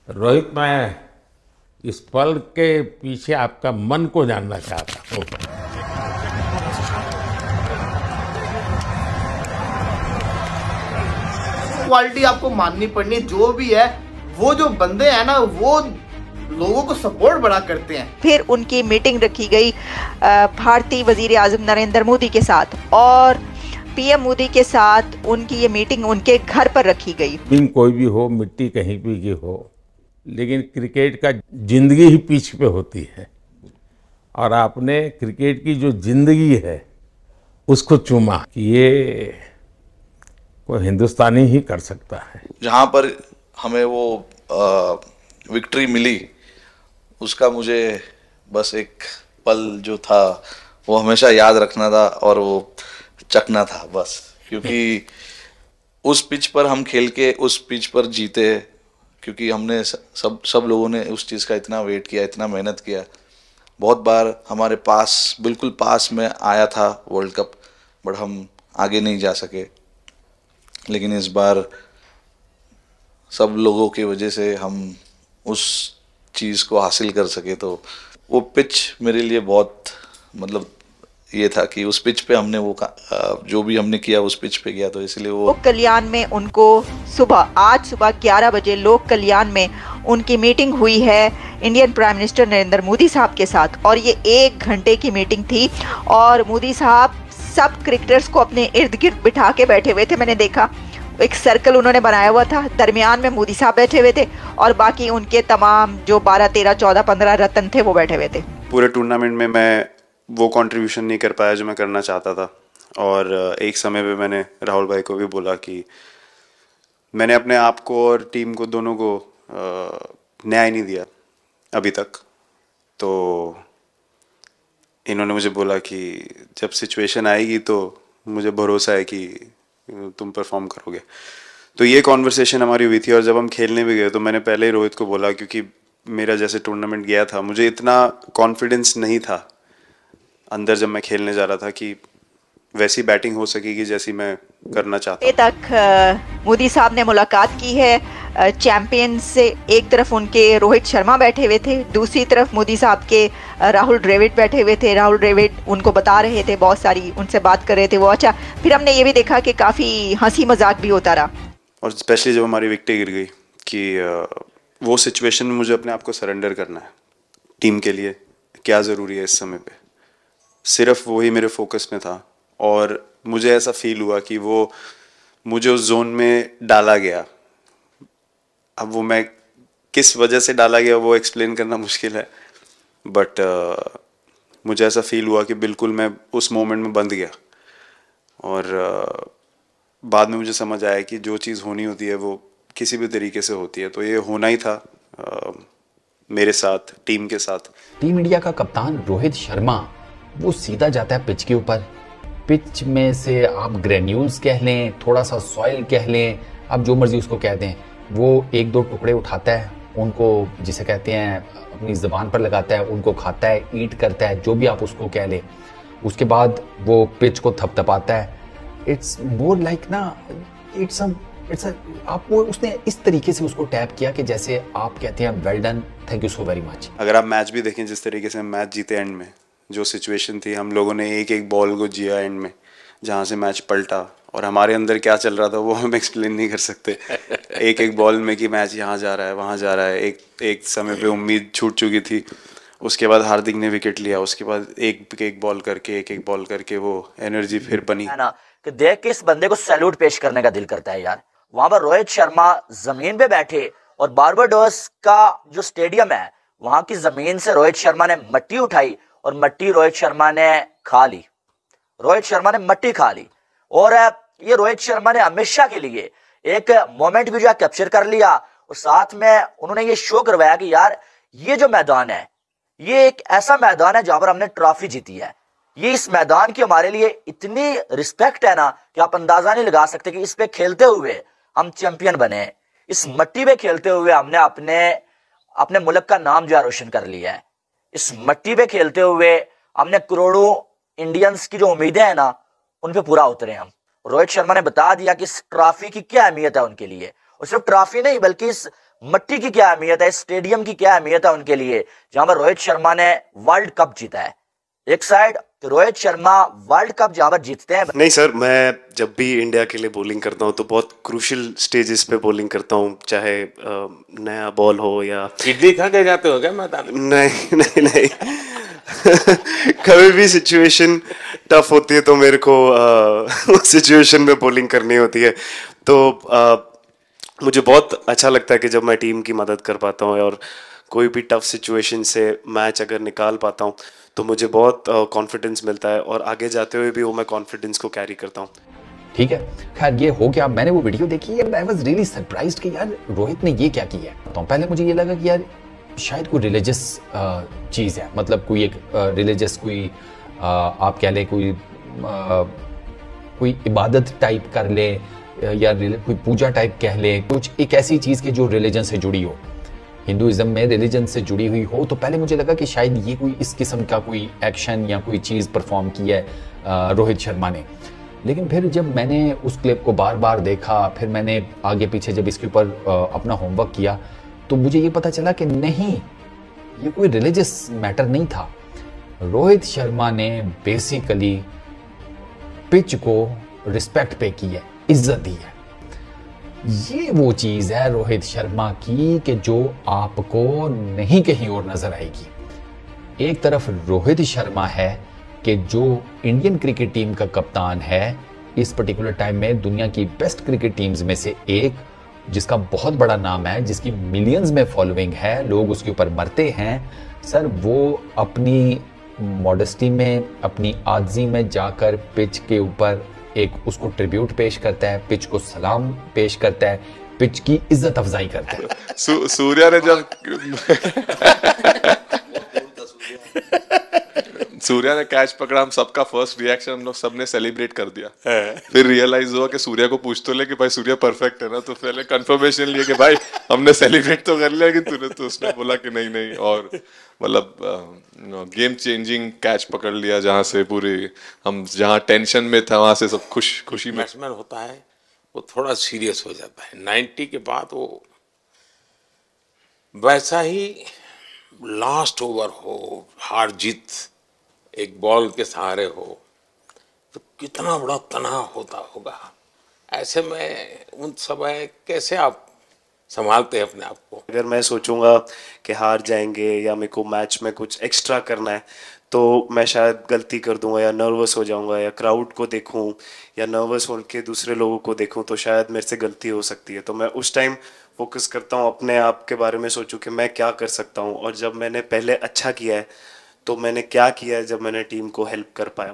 रोहित, मैं इस पल के पीछे आपका मन को जानना चाहता हूँ। क्वालिटी आपको माननी पड़नी, जो भी है वो जो बंदे हैं ना वो लोगों को सपोर्ट बड़ा करते हैं। फिर उनकी मीटिंग रखी गई भारतीय वजीर आजम नरेंद्र मोदी के साथ, और पीएम मोदी के साथ उनकी ये मीटिंग उनके घर पर रखी गई। टीम कोई भी हो, मिट्टी कहीं भी की हो, लेकिन क्रिकेट का जिंदगी ही पिच पे होती है, और आपने क्रिकेट की जो जिंदगी है उसको चुमा कि ये कोई हिंदुस्तानी ही कर सकता है। जहाँ पर हमें वो विक्ट्री मिली, उसका मुझे बस एक पल जो था वो हमेशा याद रखना था, और वो चखना था बस, क्योंकि उस पिच पर हम खेल के उस पिच पर जीते, क्योंकि हमने सब लोगों ने उस चीज़ का इतना वेट किया, इतना मेहनत किया। बहुत बार हमारे पास, बिल्कुल पास में आया था वर्ल्ड कप, बट हम आगे नहीं जा सके। लेकिन इस बार सब लोगों की वजह से हम उस चीज़ को हासिल कर सके। तो वो पिच मेरे लिए बहुत, मतलब ये था कि उस पिच पे हमने वो जो भी हमने किया उस पिच पे किया, तो इसलिए वो लोक कल्याण में उनको आज सुबह 11 बजे लोक कल्याण में उनकी मीटिंग हुई है Indian prime minister Narendra Modi साहब के साथ, और ये 1 घंटे की मीटिंग थी। और मोदी साहब सब क्रिकेटर्स को अपने इर्द गिर्द बिठा के बैठे हुए थे। मैंने देखा एक सर्कल उन्होंने बनाया हुआ था, दरमियान में मोदी साहब बैठे हुए थे, और बाकी उनके तमाम जो 12, 13, 14, 15 रत्न थे वो बैठे हुए थे। पूरे टूर्नामेंट में मैं वो कंट्रीब्यूशन नहीं कर पाया जो मैं करना चाहता था, और एक समय पे मैंने राहुल भाई को भी बोला कि मैंने अपने आप को और टीम को, दोनों को न्याय नहीं दिया अभी तक। तो इन्होंने मुझे बोला कि जब सिचुएशन आएगी तो मुझे भरोसा है कि तुम परफॉर्म करोगे। तो ये कॉन्वर्सेशन हमारी हुई थी, और जब हम खेलने भी गए तो मैंने पहले ही रोहित को बोला, क्योंकि मेरा जैसे टूर्नामेंट गया था मुझे इतना कॉन्फिडेंस नहीं था अंदर जब मैं खेलने जा रहा था कि वैसी बैटिंग हो सकेगी जैसी मैं करना चाहता हूं। तक मोदी साहब ने मुलाकात की है चैंपियन से। एक तरफ उनके रोहित शर्मा बैठे हुए थे, दूसरी तरफ मोदी साहब के राहुल द्रविड़ बैठे हुए थे। राहुल द्रविड़ उनको बता रहे थे, बहुत सारी उनसे बात कर रहे थे वो। अच्छा, फिर हमने ये भी देखा कि काफ़ी हंसी मजाक भी होता रहा, और स्पेशली जब हमारी विकेट गिर गई कि वो सिचुएशन में मुझे अपने आप को सरेंडर करना है। टीम के लिए क्या ज़रूरी है इस समय पे, सिर्फ वही मेरे फोकस में था। और मुझे ऐसा फील हुआ कि वो मुझे उस जोन में डाला गया। अब वो मैं किस वजह से डाला गया वो एक्सप्लेन करना मुश्किल है, बट मुझे ऐसा फील हुआ कि बिल्कुल मैं उस मोमेंट में बंध गया। और बाद में मुझे समझ आया कि जो चीज़ होनी होती है वो किसी भी तरीके से होती है, तो ये होना ही था मेरे साथ, टीम के साथ। टीम इंडिया का कप्तान रोहित शर्मा वो सीधा जाता है पिच के ऊपर। पिच में से आप ग्रेन्यूल्स कह लें, थोड़ा सा सॉइल कह लें, आप जो मर्जी उसको कह दें, वो 1-2 टुकड़े उठाता है, उनको जिसे कहते हैं अपनी ज़बान पर लगाता है, उनको खाता है, ईट करता है, जो भी आप उसको कह लें। उसके बाद वो पिच को थपथपाता है। इट्स मोर लाइक ना, इट्स आपको उसने इस तरीके से उसको टैप किया कि जैसे आप कहते हैं well done, thank you so very much. अगर आप मैच भी देखें, जिस तरीके से हम मैच जीते, एंड में जो सिचुएशन थी, हम लोगों ने एक बॉल को जिया एंड में, जहाँ से मैच पलटा, और हमारे अंदर क्या चल रहा था वो हम एक्सप्लेन नहीं कर सकते। एक बॉल में कि मैच यहाँ जा रहा है, वहाँ जा रहा है। एक समय पे उम्मीद छूट चुकी थी, उसके बाद हार्दिक ने विकेट लिया, उसके बाद एक बॉल करके वो एनर्जी फिर बनी है ना, कि देख के इस बंदे को सैल्यूट पेश करने का दिल करता है यार। वहां पर रोहित शर्मा जमीन पे बैठे, और बारबाडोस का जो स्टेडियम है वहां की जमीन से रोहित शर्मा ने मट्टी उठाई, और मट्टी रोहित शर्मा ने खा ली। रोहित शर्मा ने मट्टी खा ली, और ये रोहित शर्मा ने हमेशा के लिए एक मोमेंट भी जो है कैप्चर कर लिया, और साथ में उन्होंने ये शो करवाया कि यार ये जो मैदान है ये एक ऐसा मैदान है जहां पर हमने ट्रॉफी जीती है। ये इस मैदान की हमारे लिए इतनी रिस्पेक्ट है ना कि आप अंदाजा नहीं लगा सकते कि इस पे खेलते हुए हम चैंपियन बने। इस मट्टी पे खेलते हुए हमने अपने मुल्क का नाम जो है रोशन कर लिया है। इस मट्टी पे खेलते हुए हमने करोड़ों इंडियंस की जो उम्मीदें हैं ना उन पे पूरा उतरे हम। रोहित शर्मा ने बता दिया कि इस ट्रॉफी की क्या अहमियत है उनके लिए, और सिर्फ ट्रॉफी नहीं बल्कि इस मट्टी की क्या अहमियत है, स्टेडियम की क्या अहमियत है उनके लिए, जहां पर रोहित शर्मा ने वर्ल्ड कप जीता है। एक side Rohit Sharma world cup जहां पर जीतते हैं। नहीं सर, मैं जब भी इंडिया के लिए बॉलिंग करता हूँ तो बहुत क्रूशियल स्टेजेस पे बॉलिंग करता हूँ, चाहे नया बॉल हो या इडली खा के जाते हो क्या मैदान में? नहीं नहीं नहीं कभी भी सिचुएशन टफ होती है तो मेरे को उस सिचुएशन में बॉलिंग करनी होती है, तो मुझे बहुत अच्छा लगता है कि जब मैं टीम की मदद कर पाता हूँ और कोई भी टफ सिचुएशन से मैच अगर निकाल पाता हूँ तो मुझे बहुत कॉन्फिडेंस मिलता है और आगे जाते हुए भी वो मैं कॉन्फिडेंस को कैरी करता हूँ। ठीक है, खैर ये हो गया। मैंने वो वीडियो देखी है, आई वाज रियली सरप्राइज्ड कि यार रोहित ने ये क्या किया है। तो पहले मुझे ये लगा कि यार शायद कोई रिलीजियस चीज़ है, मतलब कोई एक रिलीजियस कोई आप कह लें कोई इबादत टाइप कर ले या कोई पूजा टाइप कह ले, कुछ एक ऐसी चीज़ की जो रिलीजन से जुड़ी हो, हिंदुइज्म में रिलीजन से जुड़ी हुई हो। तो पहले मुझे लगा कि शायद ये कोई इस किस्म का कोई एक्शन या कोई चीज़ परफॉर्म की है रोहित शर्मा ने। लेकिन फिर जब मैंने उस क्लिप को बार बार देखा, फिर मैंने आगे पीछे जब इसके ऊपर अपना होमवर्क किया, तो मुझे ये पता चला कि नहीं, ये कोई रिलीजियस मैटर नहीं था। रोहित शर्मा ने बेसिकली पिच को रिस्पेक्ट पे की है, इज्जत दी है। ये वो चीज है रोहित शर्मा की कि जो आपको नहीं कहीं और नजर आएगी। एक तरफ रोहित शर्मा है कि जो इंडियन क्रिकेट टीम का कप्तान है, इस पर्टिकुलर टाइम में दुनिया की बेस्ट क्रिकेट टीम्स में से एक, जिसका बहुत बड़ा नाम है, जिसकी मिलियंस में फॉलोइंग है, लोग उसके ऊपर मरते हैं। सर वो अपनी मॉडेस्टी में, अपनी आजिज़ी में जाकर पिच के ऊपर एक उसको ट्रिब्यूट पेश करता है, पिच को सलाम पेश करता है, पिच की इज्जत अफजाई करता है। सूर्या ने जब सूर्या ने कैच पकड़ा, हम सबका फर्स्ट रिएक्शन हम लोग सबने सेलिब्रेट कर दिया। फिर रियलाइज हुआ कि सूर्या को पूछ तो ले कि भाई सूर्या परफेक्ट है ना, तो पहले कंफर्मेशन लिए कि भाई हमने सेलिब्रेट तो कर लिया, कि तूने तो उसने बोला कि नहीं नहीं, और मतलब गेम चेंजिंग कैच पकड़ लिया, जहाँ से पूरी हम जहाँ टेंशन में था वहां से सब खुशी में। बैट्समैन होता है वो थोड़ा सीरियस हो जाता है। 90 के बाद वो वैसा ही लास्ट ओवर हो, हार जीत एक बॉल के सहारे हो, तो कितना बड़ा तनाव होता होगा। ऐसे में उन समय कैसे आप संभालते हैं अपने आप को? अगर मैं सोचूंगा कि हार जाएंगे या मेरे को मैच में कुछ एक्स्ट्रा करना है तो मैं शायद गलती कर दूंगा या नर्वस हो जाऊंगा, या क्राउड को देखूं या नर्वस होकर दूसरे लोगों को देखूं तो शायद मेरे से गलती हो सकती है। तो मैं उस टाइम फोकस करता हूं, अपने आप के बारे में सोचूं कि मैं क्या कर सकता हूं, और जब मैंने पहले अच्छा किया है तो मैंने क्या किया है जब मैंने टीम को हेल्प कर पाया हूं।